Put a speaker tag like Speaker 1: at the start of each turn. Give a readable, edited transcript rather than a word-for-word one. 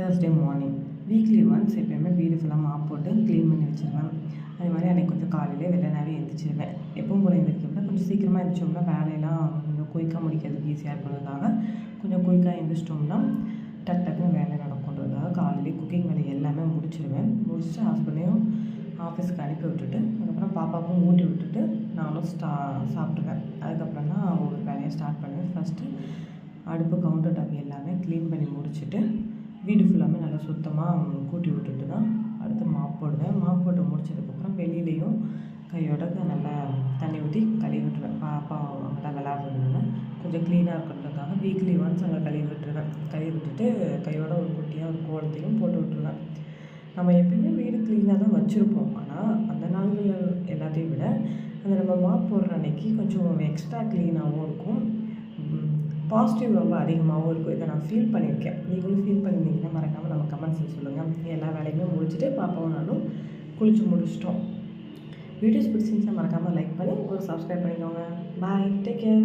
Speaker 1: Thursday morning. Weekly once எப்போயுமே வீடு ஃபுல்லாக மாப் போட்டு க்ளீன் பண்ணி வச்சுருவேன். அதே மாதிரி அன்றைக்கி கொஞ்சம் காலையிலே வெள்ளனாவே எழுந்திரிச்சிருவேன். எப்பவும் போல எழுந்திரிக்கிறத கொஞ்சம் சீக்கிரமாக எழுந்திரிச்சோம்னா வேலையெல்லாம் கொஞ்சம் குயிக்காக முடிக்கிறதுக்கு ஈஸியாக இருக்கிறதுக்காக கொஞ்சம் குயிக்காக எழுந்திரிச்சிட்டோம்னா டக்குன்னு வேலை நடக்குன்றதுக்காக காலையிலே குக்கிங் வேலை எல்லாமே முடிச்சிடுவேன். முடிச்சுட்டு ஹஸ்பண்டையும் ஆஃபீஸுக்கு அனுப்பி விட்டுட்டு அதுக்கப்புறம் பாப்பாவுக்கும் ஊட்டி விட்டுட்டு நானும் சாப்பிட்டுவேன். அதுக்கப்புறம் தான் ஒரு வேலையை ஸ்டார்ட் பண்ணுவேன். ஃபஸ்ட்டு அடுப்பு கவுண்டர் டாப் எல்லாமே க்ளீன் பண்ணி முடிச்சுட்டு வீடு ஃபுல்லாமே நல்லா சுத்தமாக கூட்டி விட்டுட்டு தான் அடுத்து மாப் போடுவேன். மாப் போட்டு முடிச்சதுக்கப்புறம் வெளியிலையும் கையோட நல்லா தண்ணி ஊற்றி கழுவி விட்டுருவேன். பாப்பா அங்கே தான் விளாட்றதுனால கொஞ்சம் க்ளீனாக இருக்கிறதுக்காக வீக்லி ஒன்ஸ் அங்கே கழுவி விட்டுருவேன். கழுவி விட்டுட்டு கையோட ஒரு குட்டியாக ஒரு கோலத்தையும் போட்டு விட்டுருவேன். நம்ம எப்பயுமே வீடு க்ளீனாக தான் வச்சுருப்போம். ஆனால் அந்த நாள்கள் எல்லாத்தையும் விட அந்த நம்ம மாப் போடுற அன்றைக்கி கொஞ்சம் எக்ஸ்ட்ரா க்ளீனாகவும் இருக்கும். பாசிட்டிவ் ரொம்ப அதிகமாகவும் இருக்கும். இதை நான் ஃபீல் பண்ணியிருக்கேன். நீங்களும் ஃபீல் பண்ணியிருந்தீங்கன்னா மறக்காமல் நம்ம கமெண்ட்ஸில் சொல்லுங்கள். எல்லா வேலையுமே முடிச்சுட்டு பாப்பாவும் நானும் குளித்து முடிச்சிட்டோம். வீடியோஸ் பிடிச்சிருந்துச்சா மறக்காமல் லைக் பண்ணி ஒரு சப்ஸ்கிரைப் பண்ணிக்கோங்க. பாய், டேக் கேர்.